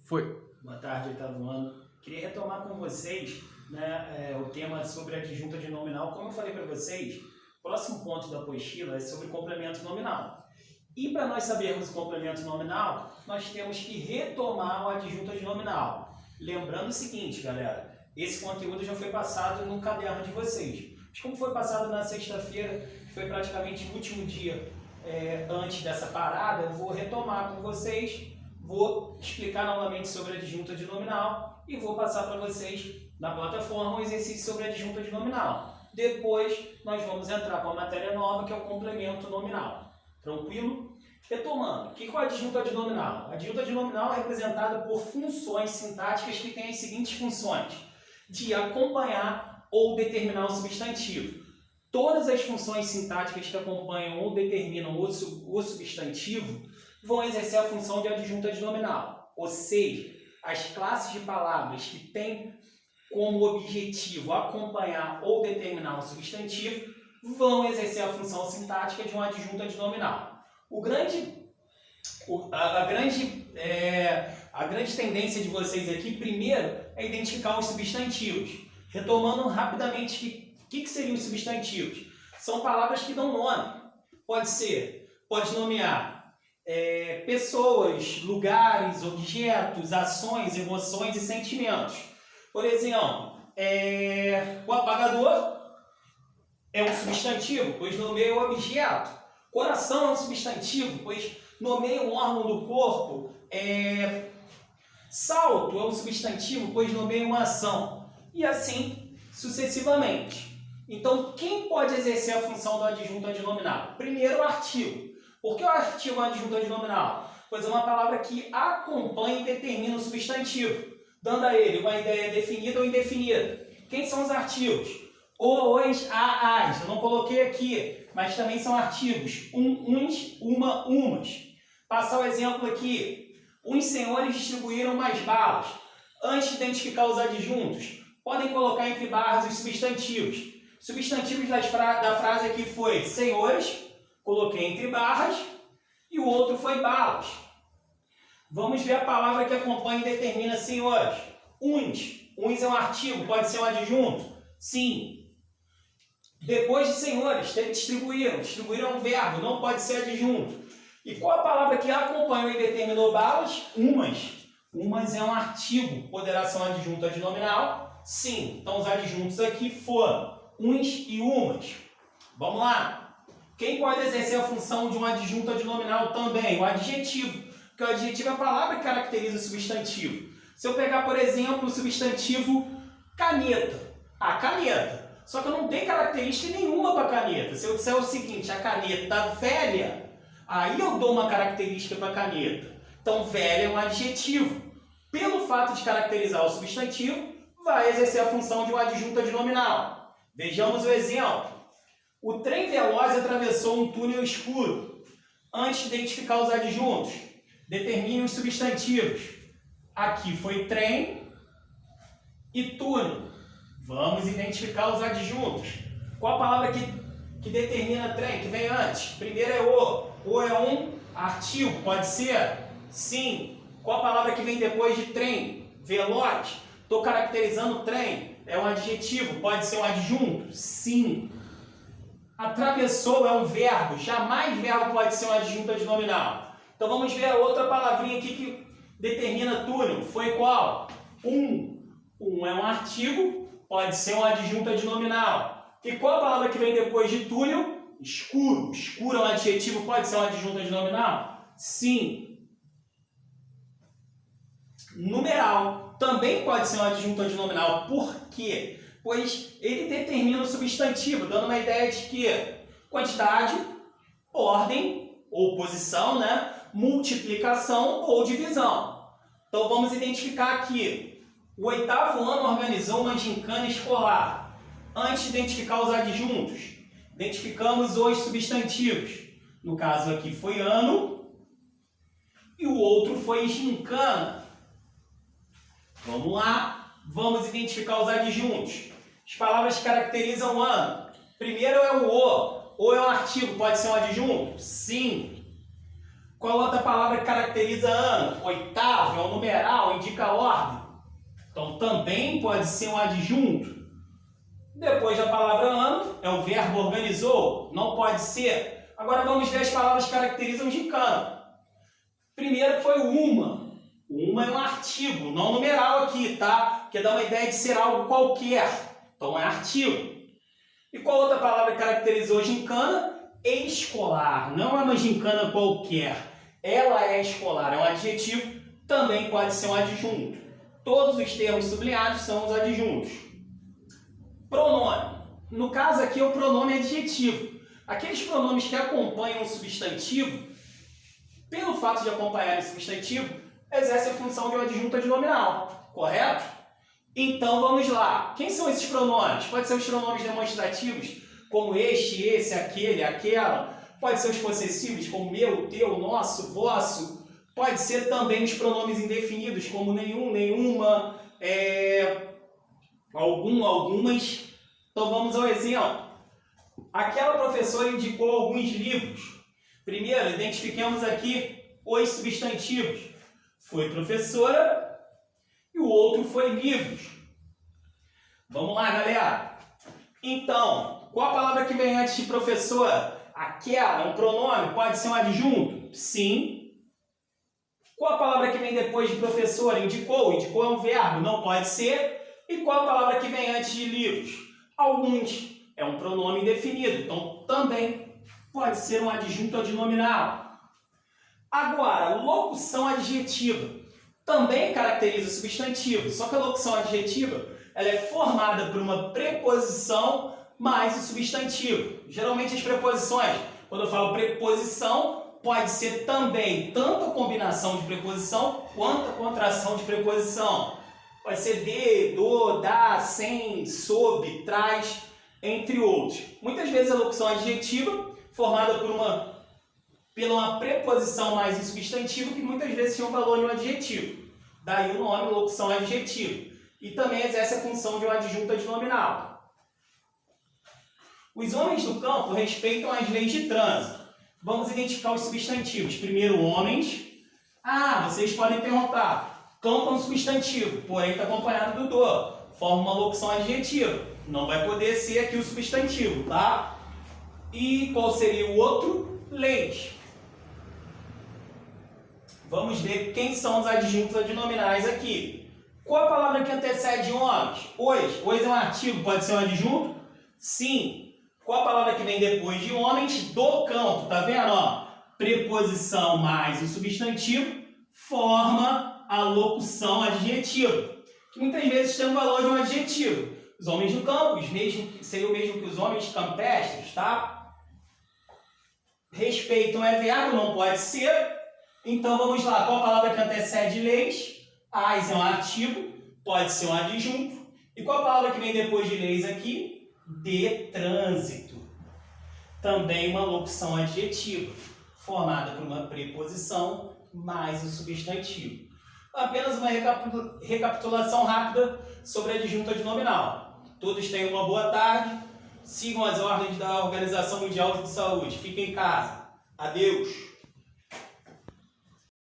Foi. Boa tarde, oitavo ano. Queria retomar com vocês, né, o tema sobre a adjunta de nominal. Como eu falei para vocês, o próximo ponto da apostila é sobre complemento nominal. E para nós sabermos o complemento nominal, nós temos que retomar o adjunta de nominal. Lembrando o seguinte, galera, esse conteúdo já foi passado no caderno de vocês. Mas como foi passado na sexta-feira, foi praticamente o último dia antes dessa parada, eu vou retomar com vocês, vou explicar novamente sobre a adjunta de nominal e vou passar para vocês na plataforma um exercício sobre a adjunta de nominal. Depois nós vamos entrar com a matéria nova, que é o complemento nominal. Tranquilo? Retomando, o que é a adjunta de nominal? A adjunta de nominal é representada por funções sintáticas que têm as seguintes funções: de acompanhar ou determinar o substantivo. Todas as funções sintáticas que acompanham ou determinam o substantivo vão exercer a função de adjunta de nominal. Ou seja, as classes de palavras que têm como objetivo acompanhar ou determinar o substantivo vão exercer a função sintática de uma adjunta de nominal. A grande tendência de vocês aqui, primeiro, é identificar os substantivos. Retomando rapidamente, o que seriam os substantivos? São palavras que dão nome. Pode nomear pessoas, lugares, objetos, ações, emoções e sentimentos. Por exemplo, o apagador é um substantivo, pois nomeia o objeto. Coração é um substantivo, pois nomeia um órgão do corpo. Salto é um substantivo, pois nomeia uma ação. E assim sucessivamente. Então, quem pode exercer a função da adjunta de nominal? Primeiro, o artigo. Por que o artigo é uma adjunta de nominal? Pois é uma palavra que acompanha e determina o substantivo, dando a ele uma ideia definida ou indefinida. Quem são os artigos? Os, as. Eu não coloquei aqui, mas também são artigos. Uns, uma, umas. Passar o exemplo aqui. Os senhores distribuíram mais balas. Antes de identificar os adjuntos, podem colocar entre barras os substantivos. Substantivos da frase aqui foi senhores, coloquei entre barras, e o outro foi balas. Vamos ver a palavra que acompanha e determina senhores. Uns. Uns é um artigo, pode ser um adjunto? Sim. Depois de senhores, distribuíram. Distribuíram é um verbo, não pode ser adjunto. E qual a palavra que acompanhou e determinou balas? Umas. Umas é um artigo, poderá ser uma adjunta de nominal? Sim. Então os adjuntos aqui foram uns e umas. Vamos lá. Quem pode exercer a função de uma adjunta de nominal também? O adjetivo. Porque o adjetivo é a palavra que caracteriza o substantivo. Se eu pegar, por exemplo, o substantivo caneta. Caneta. Só que eu não tenho característica nenhuma para caneta. Se eu disser o seguinte, a caneta velha, aí eu dou uma característica para a caneta. Então, velha é um adjetivo. Pelo fato de caracterizar o substantivo, vai exercer a função de uma adjunta de nominal. Vejamos o exemplo. O trem veloz atravessou um túnel escuro. Antes de identificar os adjuntos, determine os substantivos. Aqui foi trem e túnel. Vamos identificar os adjuntos. Qual a palavra que determina trem, que vem antes? Primeiro é o. O é um artigo, pode ser? Sim. Qual a palavra que vem depois de trem? Veloz. Estou caracterizando o trem. É um adjetivo, pode ser um adjunto? Sim. Atravessou é um verbo, jamais verbo pode ser uma adjunta de nominal. Então vamos ver a outra palavrinha aqui que determina túnel. Foi qual? Um é um artigo, pode ser uma adjunta de nominal. E qual a palavra que vem depois de túnel? Escuro. Escuro é um adjetivo, pode ser uma adjunta de nominal? Sim. Numeral também pode ser uma adjunta de nominal. Por quê? Pois ele determina o substantivo, dando uma ideia de que quantidade, ordem ou posição, né? Multiplicação ou divisão. Então vamos identificar aqui. O oitavo ano organizou uma gincana escolar. Antes de identificar os adjuntos, identificamos os substantivos. No caso aqui foi ano e o outro foi gincana. Vamos lá, vamos identificar os adjuntos. As palavras que caracterizam o ano. Primeiro é o o. O é um artigo, pode ser um adjunto? Sim. Qual outra palavra que caracteriza ano? Oitavo, é um numeral, Então, também pode ser um adjunto. Depois da palavra ano, é o verbo organizou, não pode ser. Agora vamos ver as palavras que caracterizam gincana. Primeiro foi o uma. O uma é um artigo, não numeral aqui, tá? Porque dá uma ideia de ser algo qualquer. Então é artigo. E qual outra palavra que caracterizou gincana? Escolar. Não é uma gincana qualquer. Ela é escolar, é um adjetivo, também pode ser um adjunto. Todos os termos sublinhados são os adjuntos. Pronome. No caso aqui, o pronome é adjetivo. Aqueles pronomes que acompanham o substantivo, pelo fato de acompanhar o substantivo, exercem a função de um adjunto adnominal, correto? Então vamos lá. Quem são esses pronomes? Pode ser os pronomes demonstrativos, como este, esse, aquele, aquela. Pode ser os possessivos, como meu, teu, nosso, vosso. Pode ser também os pronomes indefinidos, como nenhum, nenhuma, algum, algumas. Então vamos ao exemplo. Aquela professora indicou alguns livros. Primeiro, identifiquemos aqui os substantivos. Foi professora e o outro foi livros. Vamos lá, galera. Então, qual a palavra que vem antes de professora? Aquela é um pronome? Pode ser um adjunto? Sim. Qual a palavra que vem depois de professora? Indicou. Indicou é um verbo? Não pode ser. E qual a palavra que vem antes de livros? Alguns. É um pronome indefinido. Então, também pode ser um adjunto adnominal. Agora, locução adjetiva também caracteriza o substantivo, só que a locução adjetiva ela é formada por uma preposição mais o substantivo. Geralmente as preposições, quando eu falo preposição, pode ser também tanto a combinação de preposição quanto a contração de preposição. Pode ser de, do, da, sem, sob, traz, entre outros. Muitas vezes a locução adjetiva formada pela uma preposição mais um substantivo que muitas vezes tem um valor de um adjetivo. Daí o nome locução adjetiva. E também exerce a função de um adjunto adnominal. Os homens do campo respeitam as leis de trânsito. Vamos identificar os substantivos. Primeiro, homens. Vocês podem perguntar. Campo é um substantivo, porém está acompanhado do do. Forma uma locução adjetiva. Não vai poder ser aqui o substantivo, tá? E qual seria o outro? Leis. Vamos ver quem são os adjuntos adnominais aqui. Qual a palavra que antecede homens? Os. Os é um artigo, pode ser um adjunto? Sim. Qual a palavra que vem depois de homens? Do campo, tá vendo? Ó, preposição mais o substantivo forma a locução adjetiva, que muitas vezes tem o valor de um adjetivo. Os homens do campo seria o mesmo que os homens campestres, tá? Respeitam é verbo, não pode ser. Então vamos lá, qual a palavra que antecede leis? As é um artigo, pode ser um adjunto. E qual a palavra que vem depois de leis aqui? De trânsito. Também uma locução adjetiva, formada por uma preposição mais o substantivo. Apenas uma recapitulação rápida sobre adjunto adnominal. Todos tenham uma boa tarde. Sigam as ordens da Organização Mundial de Saúde. Fiquem em casa. Adeus.